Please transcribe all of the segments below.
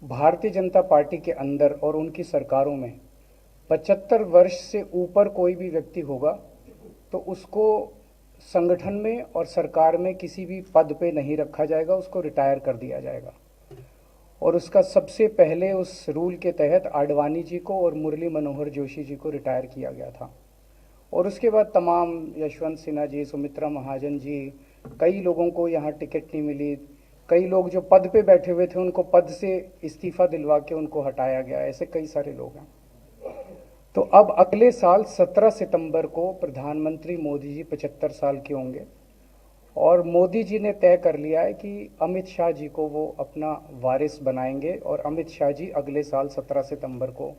Bharatiya Janata party के अंदर और उनकी सरकारों में 75 वर्ष से ऊपर कोई भी व्यक्ति होगा तो उसको संगठन में और सरकार में किसी भी पद पे नहीं रखा जाएगा, उसको रिटायर कर दिया जाएगा। और उसका सबसे पहले उस रूल के तहत आडवाणी जी को और मुरली मनोहर जोशी जी को रिटायर किया गया था। और उसके बाद तमाम यशवंत सिन्हा जी, सुमित्रा महाजन जी, कई लोगों को यहाँ टिकट नहीं मिली। कई लोग जो पद पे बैठे हुए थे उनको पद से इस्तीफा दिलवा के उनको हटाया गया। ऐसे कई सारे लोग हैं। तो अब अगले साल 17 सितंबर को प्रधानमंत्री मोदी जी 75 साल के होंगे और मोदी जी ने तय कर लिया है कि अमित शाह जी को वो अपना वारिस बनाएंगे और अमित शाह जी अगले साल 17 सितंबर को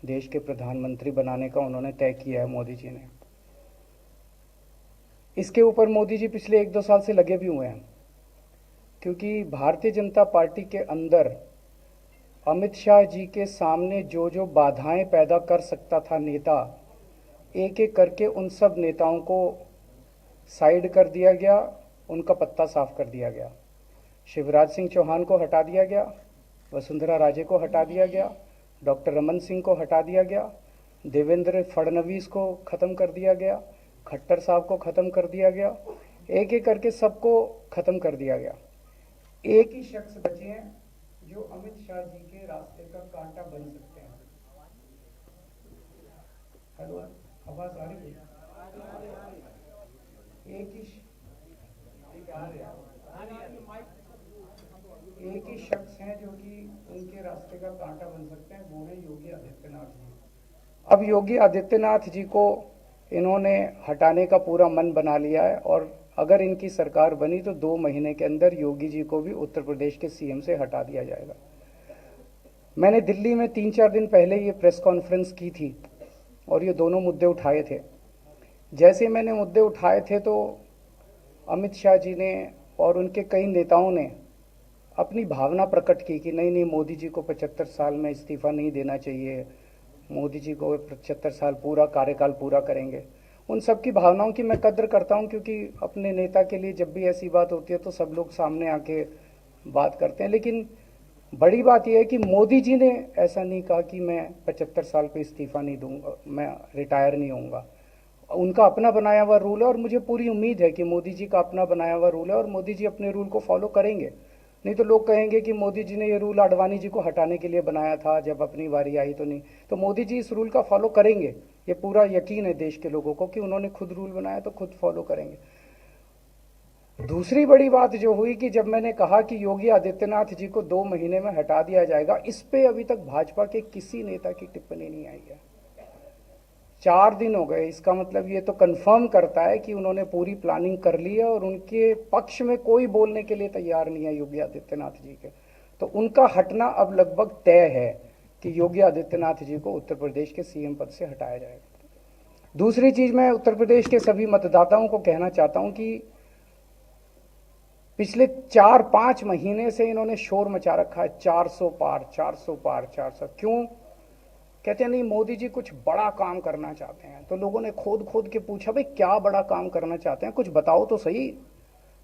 देश के प्रधानमंत्री बनाने का उन्होंने तय किया है मोदी जी ने। इसके ऊपर मोदी जी पिछले 1-2 साल से लगे भी हुए हैं, क्योंकि भारतीय जनता पार्टी के अंदर अमित शाह जी के सामने जो जो बाधाएं पैदा कर सकता था नेता, एक एक करके उन सब नेताओं को साइड कर दिया गया, उनका पत्ता साफ कर दिया गया। शिवराज सिंह चौहान को हटा दिया गया, वसुंधरा राजे को हटा दिया गया, डॉक्टर रमन सिंह को हटा दिया गया, देवेंद्र फडणवीस को ख़त्म कर दिया गया, खट्टर साहब को ख़त्म कर दिया गया। एक एक करके सबको ख़त्म कर दिया गया। एक ही शख्स बचे हैं जो अमित शाह जी के रास्ते का कांटा बन सकते हैं। हेलो, आवाज आ रही है? एक ही शख्स हैं जो कि उनके रास्ते का कांटा बन सकते हैं, वो है योगी आदित्यनाथ जी। अब योगी आदित्यनाथ जी को इन्होंने हटाने का पूरा मन बना लिया है और अगर इनकी सरकार बनी तो 2 महीने के अंदर योगी जी को भी उत्तर प्रदेश के सीएम से हटा दिया जाएगा। मैंने दिल्ली में 3-4 दिन पहले ये प्रेस कॉन्फ्रेंस की थी और ये दोनों मुद्दे उठाए थे। जैसे मैंने मुद्दे उठाए थे तो अमित शाह जी ने और उनके कई नेताओं ने अपनी भावना प्रकट की कि नहीं, मोदी जी को 75 साल में इस्तीफा नहीं देना चाहिए, मोदी जी को 75 साल पूरा कार्यकाल पूरा करेंगे। उन सब की भावनाओं की मैं कद्र करता हूं, क्योंकि अपने नेता के लिए जब भी ऐसी बात होती है तो सब लोग सामने आके बात करते हैं। लेकिन बड़ी बात यह है कि मोदी जी ने ऐसा नहीं कहा कि मैं 75 साल पे इस्तीफा नहीं दूंगा, मैं रिटायर नहीं होऊंगा। उनका अपना बनाया हुआ रूल है और मुझे पूरी उम्मीद है कि मोदी जी का अपना बनाया हुआ रूल है और मोदी जी अपने रूल को फॉलो करेंगे। नहीं तो लोग कहेंगे कि मोदी जी ने ये रूल आडवाणी जी को हटाने के लिए बनाया था, जब अपनी बारी आई तो नहीं। तो मोदी जी इस रूल का फॉलो करेंगे, ये पूरा यकीन है देश के लोगों को कि उन्होंने खुद रूल बनाया तो खुद फॉलो करेंगे। दूसरी बड़ी बात जो हुई कि जब मैंने कहा कि योगी आदित्यनाथ जी को 2 महीने में हटा दिया जाएगा, इस पे अभी तक भाजपा के किसी नेता की टिप्पणी नहीं आई है। 4 दिन हो गए। इसका मतलब ये तो कंफर्म करता है कि उन्होंने पूरी प्लानिंग कर ली है और उनके पक्ष में कोई बोलने के लिए तैयार नहीं है योगी आदित्यनाथ जी के। तो उनका हटना अब लगभग तय है कि योगी आदित्यनाथ जी को उत्तर प्रदेश के सीएम पद से हटाया जाएगा। दूसरी चीज, मैं उत्तर प्रदेश के सभी मतदाताओं को कहना चाहता हूं कि पिछले 4-5 महीने से इन्होंने शोर मचा रखा है, 400 पार 400 पार 400। क्यों? कहते हैं नहीं, मोदी जी कुछ बड़ा काम करना चाहते हैं। तो लोगों ने खोद खोद के पूछा, भाई क्या बड़ा काम करना चाहते हैं, कुछ बताओ तो सही।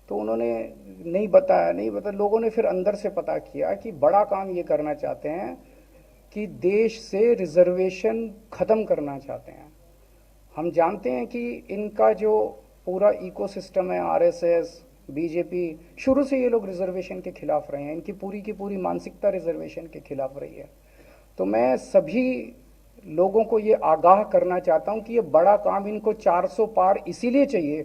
तो उन्होंने नहीं बताया। लोगों ने फिर अंदर से पता किया कि बड़ा काम ये करना चाहते हैं कि देश से रिजर्वेशन खत्म करना चाहते हैं। हम जानते हैं कि इनका जो पूरा इकोसिस्टम है, आरएसएस, बीजेपी, शुरू से ये लोग रिजर्वेशन के खिलाफ रहे हैं। इनकी पूरी की पूरी मानसिकता रिजर्वेशन के खिलाफ रही है। तो मैं सभी लोगों को ये आगाह करना चाहता हूं कि ये बड़ा काम इनको 400 पार इसीलिए चाहिए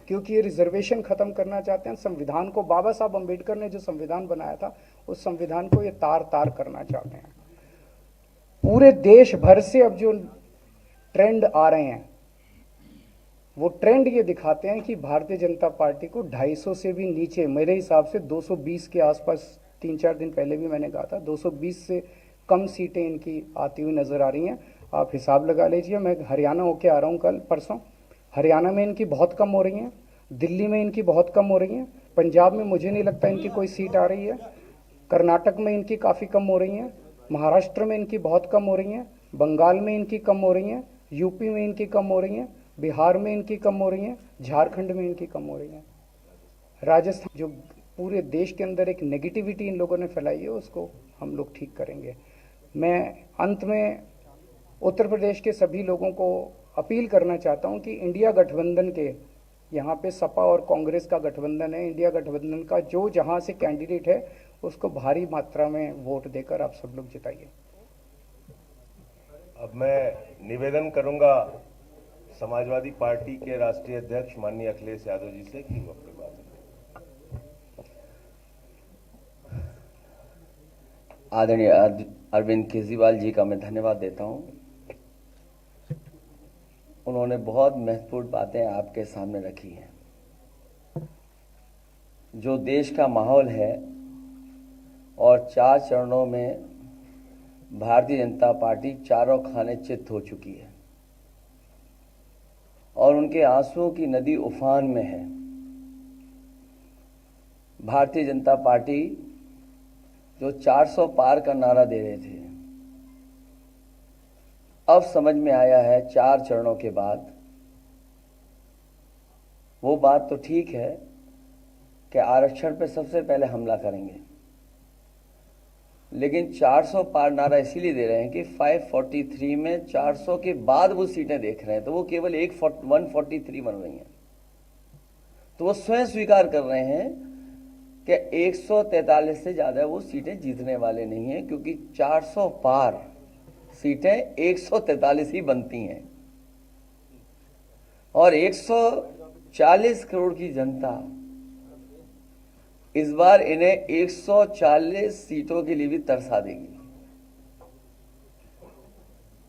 क्योंकि ये रिजर्वेशन खत्म करना चाहते हैं। संविधान को, बाबा साहब अंबेडकर ने जो संविधान बनाया था, उस संविधान को ये तार तार करना चाहते हैं। पूरे देश भर से अब जो ट्रेंड आ रहे हैं, वो ट्रेंड ये दिखाते हैं कि भारतीय जनता पार्टी को 250 से भी नीचे, मेरे हिसाब से 220 के आसपास, 3-4 दिन पहले भी मैंने कहा था, 220 से कम सीटें इनकी आती हुई नजर आ रही हैं। आप हिसाब लगा लीजिए। मैं हरियाणा होके आ रहा हूँ कल परसों। हरियाणा में इनकी बहुत कम हो रही हैं, दिल्ली में इनकी बहुत कम हो रही हैं, पंजाब में मुझे नहीं लगता इनकी कोई सीट आ रही है, कर्नाटक में इनकी काफ़ी कम हो रही हैं, महाराष्ट्र में इनकी बहुत कम हो रही हैं, बंगाल में इनकी कम हो रही हैं, यूपी में इनकी कम हो रही हैं, बिहार में इनकी कम हो रही हैं, झारखंड में इनकी कम हो रही हैं, राजस्थान जो पूरे देश के अंदर एक नेगेटिविटी इन लोगों ने फैलाई है, उसको हम लोग ठीक करेंगे। मैं अंत में उत्तर प्रदेश के सभी लोगों को अपील करना चाहता हूं कि इंडिया गठबंधन के, यहाँ पे सपा और कांग्रेस का गठबंधन है, इंडिया गठबंधन का जो जहां से कैंडिडेट है उसको भारी मात्रा में वोट देकर आप सब लोग जिताइए। अब मैं निवेदन करूंगा समाजवादी पार्टी के राष्ट्रीय अध्यक्ष माननीय अखिलेश यादव जी से कि वो अपनी बात करें। आदरणीय अरविंद केजरीवाल जी का मैं धन्यवाद देता हूं। उन्होंने बहुत महत्वपूर्ण बातें आपके सामने रखी हैं। जो देश का माहौल है और 4 चरणों में भारतीय जनता पार्टी चारों खाने चित्त हो चुकी है और उनके आंसुओं की नदी उफान में है। भारतीय जनता पार्टी जो 400 पार का नारा दे रहे थे, अब समझ में आया है 4 चरणों के बाद, वो बात तो ठीक है कि आरक्षण पे सबसे पहले हमला करेंगे, लेकिन 400 पार नारा इसीलिए दे रहे हैं कि 543 में 400 के बाद वो सीटें देख रहे हैं, तो वो केवल 143 बन रही हैं। तो वो स्वयं स्वीकार कर रहे हैं कि 143 से ज्यादा वो सीटें जीतने वाले नहीं हैं, क्योंकि 400 पार सीटें 143 ही बनती हैं और 140 करोड़ की जनता इस बार इन्हें 140 सीटों के लिए भी तरसा देगी।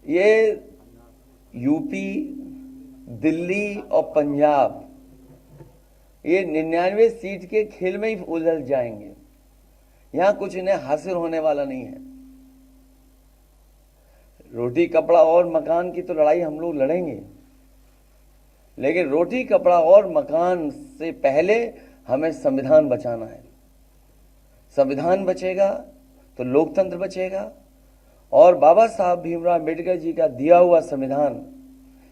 ये यूपी, दिल्ली और पंजाब ये 99 सीट के खेल में ही उलझ जाएंगे। यहां कुछ इन्हें हासिल होने वाला नहीं है। रोटी कपड़ा और मकान की तो लड़ाई हम लोग लड़ेंगे, लेकिन रोटी कपड़ा और मकान से पहले हमें संविधान बचाना है। संविधान बचेगा तो लोकतंत्र बचेगा और बाबा साहब भीमराव अम्बेडकर जी का दिया हुआ संविधान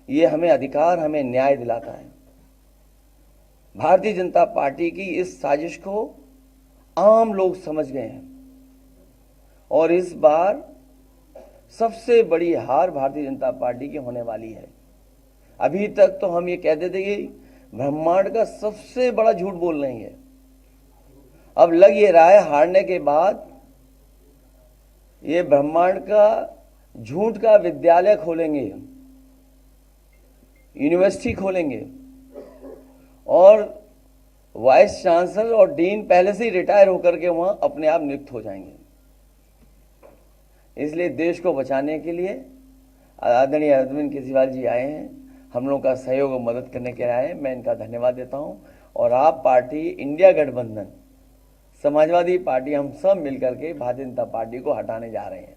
ये हमें अधिकार, हमें न्याय दिलाता है। भारतीय जनता पार्टी की इस साजिश को आम लोग समझ गए हैं और इस बार सबसे बड़ी हार भारतीय जनता पार्टी की होने वाली है। अभी तक तो हम ये कहते थे कि ब्रह्मांड का सबसे बड़ा झूठ बोल रही है, अब लग ये रहा है हारने के बाद ये ब्रह्मांड का झूठ का विद्यालय खोलेंगे, यूनिवर्सिटी खोलेंगे और वाइस चांसलर और डीन पहले से ही रिटायर होकर के वहां अपने आप नियुक्त हो जाएंगे। इसलिए देश को बचाने के लिए आदरणीय अरविंद केजरीवाल जी आए हैं, हम लोगों का सहयोग और मदद करने के लिए आए हैं। मैं इनका धन्यवाद देता हूं और आप पार्टी, इंडिया गठबंधन, समाजवादी पार्टी, हम सब मिलकर के भारतीय जनता पार्टी को हटाने जा रहे हैं।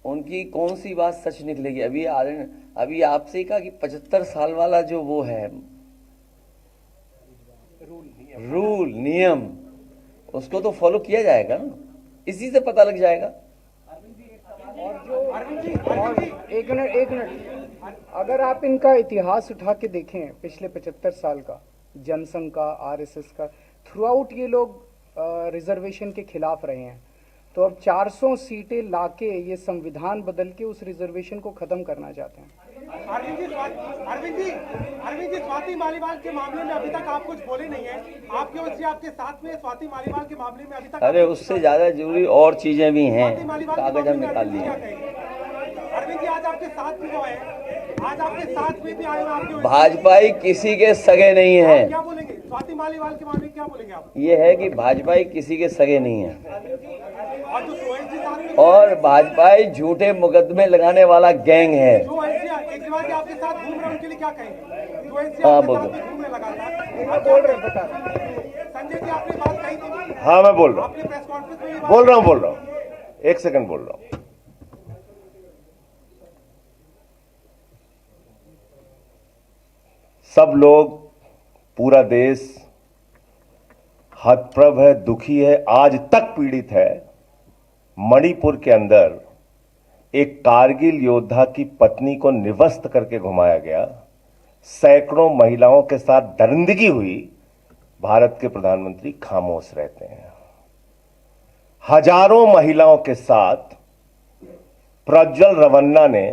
उनकी कौन सी बात सच निकलेगी? अभी आपसे ही कहा कि 75 साल वाला जो वो है रूल नियम, उसको तो फॉलो किया जाएगा ना, इसी से पता लग जाएगा। और एक मिनट, अगर आप इनका इतिहास उठा के देखें पिछले 75 साल का, जनसंघ का, आरएसएस का, थ्रू आउट ये लोग रिजर्वेशन के खिलाफ रहे हैं। तो अब 400 सीटें लाके ये संविधान बदल के उस रिजर्वेशन को खत्म करना चाहते हैं। अरविंद जी, स्वाति मालीवाल के मामले में अभी तक आप कुछ बोले नहीं है। आपके ओर से आपके साथ में स्वाति मालीवाल के मामले में अभी तक, अरे उससे ज्यादा जरूरी और चीजें भी हैं, कागज हम निकाल लिए। अरविंद जी, आज आपके साथ भी आए, आज आपके साथ में भी आए, भाजपाई किसी के सगे नहीं है। क्या बोलेंगे स्वाति मालीवाल के मामले में, क्या बोलेंगे आप? ये है कि भाजपाई किसी के सगे नहीं है और जो और भाजपाई झूठे मुकदमे लगाने वाला गैंग है। केजरीवाल जी आपके साथ घूम रहे हैं, उनके लिए क्या कहेंगे? हाँ बोलो। घूमने लगा बोल रहे हैं, संजय जी आपने बात कही थी। हाँ मैं बोल रहा हूँ, आपने प्रेस कॉन्फ्रेंस में बोल रहा हूँ, 1 सेकंड बोल रहा हूँ। सब लोग, पूरा देश हतप्रभ है, दुखी है, आज तक पीड़ित है मणिपुर के अंदर एक कारगिल योद्धा की पत्नी को निवस्त करके घुमाया गया, सैकड़ों महिलाओं के साथ दरिंदगी हुई, भारत के प्रधानमंत्री खामोश रहते हैं। हजारों महिलाओं के साथ प्रज्वल रवन्ना ने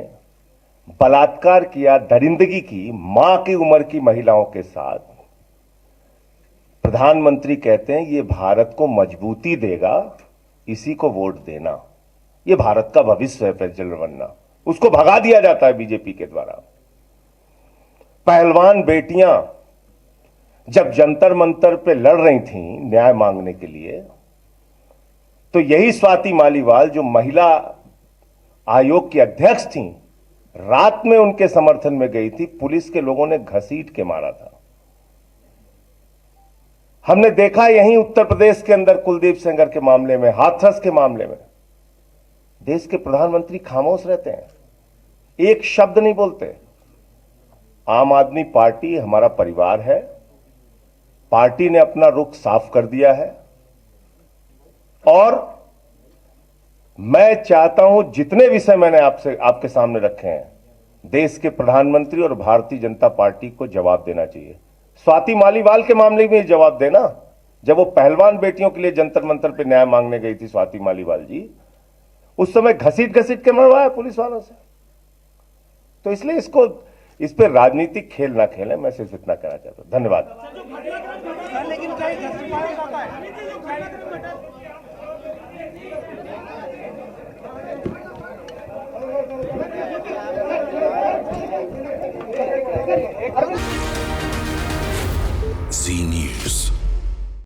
बलात्कार किया, दरिंदगी की, मां की उम्र की महिलाओं के साथ। प्रधानमंत्री कहते हैं ये भारत को मजबूती देगा, इसी को वोट देना। ये भारत का भविष्य है प्रज्वल रवन्ना, उसको भगा दिया जाता है बीजेपी के द्वारा। पहलवान बेटियां जब जंतर मंतर पे लड़ रही थीं न्याय मांगने के लिए, तो यही स्वाति मालीवाल जो महिला आयोग की अध्यक्ष थीं, रात में उनके समर्थन में गई थी, पुलिस के लोगों ने घसीट के मारा था। हमने देखा यहीं उत्तर प्रदेश के अंदर कुलदीप सेंगर के मामले में, हाथरस के मामले में देश के प्रधानमंत्री खामोश रहते हैं, एक शब्द नहीं बोलते। आम आदमी पार्टी हमारा परिवार है, पार्टी ने अपना रुख साफ कर दिया है और मैं चाहता हूं जितने विषय मैंने आपके सामने रखे हैं, देश के प्रधानमंत्री और भारतीय जनता पार्टी को जवाब देना चाहिए। स्वाति मालीवाल के मामले में जवाब देना, जब वो पहलवान बेटियों के लिए जंतर मंतर पे न्याय मांगने गई थी स्वाति मालीवाल जी, उस समय घसीट के मरवाया पुलिस वालों से। तो इसलिए इस पे राजनीतिक खेल ना खेलें, मैं सिर्फ इतना कहना चाहता हूं। धन्यवाद। लेकिन क्या जस्टिफाई होता है?